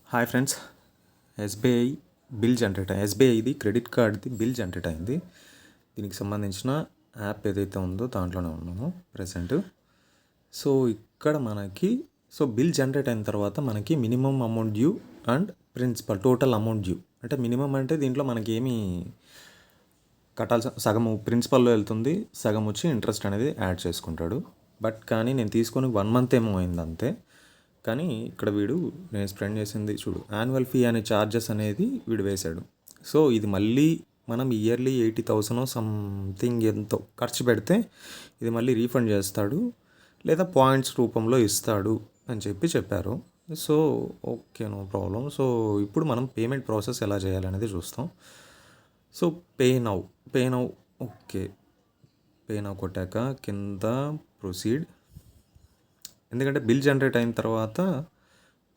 Hi friends, SBI bill generate అయ్యింది. ఎస్బీఐది credit కార్డ్ది bill generate అయింది. దీనికి సంబంధించిన యాప్ ఏదైతే ఉందో దాంట్లోనే ఉన్నాము ప్రజెంట్. సో ఇక్కడ మనకి బిల్ జనరేట్ అయిన తర్వాత మనకి minimum amount due and principal total amount due. అంటే మినిమం అంటే దీంట్లో మనకి ఏమి కట్టాల్సిన సగము ప్రిన్సిపల్లో వెళ్తుంది, సగం వచ్చి ఇంట్రెస్ట్ అనేది యాడ్ చేసుకుంటాడు. బట్ కానీ నేను తీసుకొని 1 month ఏమో అయింది అంతే. కానీ ఇక్కడ నేను స్పెండ్ చేసింది చూడు, యాన్యువల్ ఫీ అనే ఛార్జెస్ అనేది వీడు వేశాడు. సో ఇది మళ్ళీ మనం ఇయర్లీ 80,000 సంథింగ్ ఎంతో ఖర్చు పెడితే ఇది మళ్ళీ రీఫండ్ చేస్తాడు, లేదా పాయింట్స్ రూపంలో ఇస్తాడు అని చెప్పారు. So okay, no problem. So ఇప్పుడు మనం పేమెంట్ ప్రాసెస్ ఎలా చేయాలనేది చూస్తాం. So pay now okay, pay now కొట్టాక కింద ప్రొసీడ్. ఎందుకంటే బిల్ జనరేట్ అయిన తర్వాత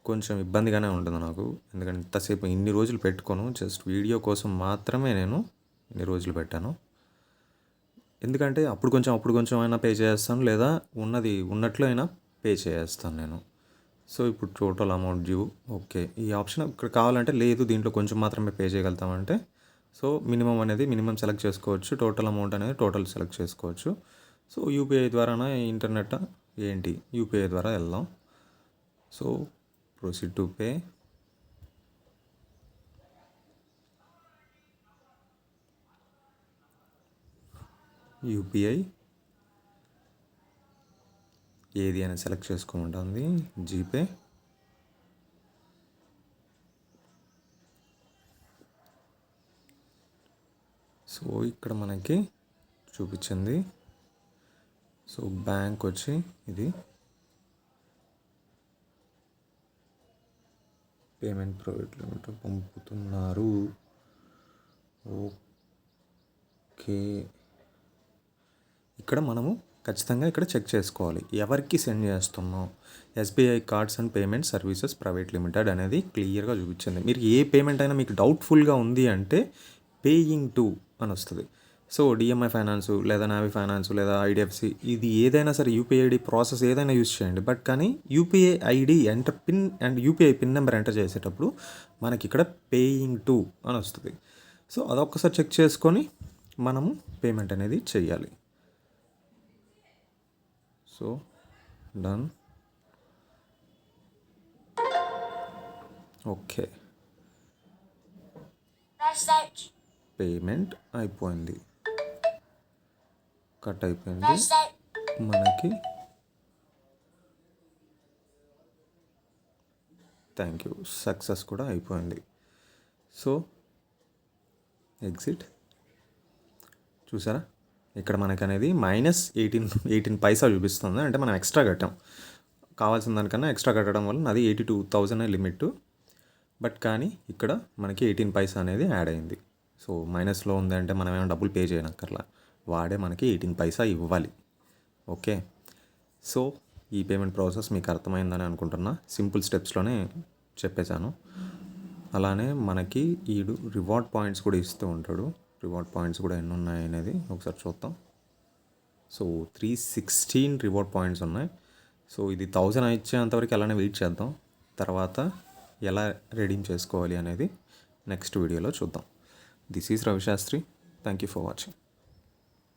కొంచెం ఇబ్బందిగానే ఉంటుంది నాకు, ఎందుకంటే ఇంతసేపు ఇన్ని రోజులు పెట్టుకోను. జస్ట్ వీడియో కోసం మాత్రమే నేను ఇన్ని రోజులు పెట్టాను. ఎందుకంటే అప్పుడు కొంచెం అయినా పే చేస్తాను, లేదా ఉన్నట్లు అయినా పే చేస్తాను నేను. సో ఇప్పుడు టోటల్ అమౌంట్ డ్యూ. ఓకే, ఈ ఆప్షన్ ఇక్కడ కావాలంటే లేదు, దీంట్లో కొంచెం మాత్రమే పే చేయగలుగుతామంటే సో మినిమం సెలెక్ట్ చేసుకోవచ్చు, టోటల్ అమౌంట్ అనేది టోటల్ సెలెక్ట్ చేసుకోవచ్చు. సో యూపీఐ ద్వారానా ఇంటర్నెట్ ఏంటి, యూపీఐ ద్వారా వెళ్దాం. So proceed to pay. UPI ఏది అని సెలెక్ట్ చేసుకోమంటుంది. జీపే. సో ఇక్కడ మనకి చూపించింది. సో బ్యాంక్ వచ్చి ఇది పేమెంట్ ప్రైవేట్ లిమిట్ పంపుతున్నారు. ఓకే, ఇక్కడ మనము ఖచ్చితంగా ఇక్కడ చెక్ చేసుకోవాలి ఎవరికి సెండ్ చేస్తున్నాం. SBI cards and payment services private limited అనేది క్లియర్గా చూపించింది. మీరు ఏ పేమెంట్ అయినా మీకు డౌట్ఫుల్గా ఉంది అంటే పేయింగ్ టు అని వస్తుంది. సో డిఎంఐ ఫైనాన్సు, లేదా నావీ ఫైనాన్సు, లేదా ఐడిఎఫ్సి, ఇది ఏదైనా సరే యూపీఐ ఐడి ప్రాసెస్ ఏదైనా యూజ్ చేయండి. బట్ కానీ UPI ID pin and UPI pin number enter చేసేటప్పుడు మనకి ఇక్కడ పేయింగ్ టు అని వస్తుంది. సో అదొక్కసారి చెక్ చేసుకొని మనము పేమెంట్ అనేది చెయ్యాలి. So done. ఓకే, పేమెంట్ అయిపోయింది, కట్ అయిపోయింది. మనకి థ్యాంక్ యూ, సక్సెస్ కూడా అయిపోయింది. So exit. చూసారా, ఇక్కడ మనకి అనేది -18 పైసా చూపిస్తుంది. అంటే మనం ఎక్స్ట్రా కట్టాం, కావాల్సిన దానికన్నా ఎక్స్ట్రా కట్టడం వల్ల అది 82,000 లిమిట్. బట్ కానీ ఇక్కడ మనకి 18 పైసా అనేది యాడ్ అయింది. సో మైనస్లో ఉంది అంటే మనం ఏమైనా డబ్బులు పే చేయనక్కర్లా, వాడే మనకి 18 పైసా ఇవ్వాలి. ఓకే, సో ఈ పేమెంట్ ప్రాసెస్ మీకు అర్థమైందని అనుకుంటున్నా. సింపుల్ స్టెప్స్లోనే చెప్పేశాను. అలానే మనకి రివార్డ్ పాయింట్స్ కూడా ఇస్తూ ఉంటాడు. రివార్డ్ పాయింట్స్ కూడా ఎన్ని ఉన్నాయి అనేది ఒకసారి చూద్దాం. సో 316 రివార్డ్ పాయింట్స్ ఉన్నాయి. సో ఇది 1000 ఇచ్చేంతవరకు అలానే వెయిట్ చేద్దాం. తర్వాత ఎలా రెడీమ్ చేసుకోవాలి అనేది నెక్స్ట్ వీడియోలో చూద్దాం. This is Ravi Shastri. Thank you for watching.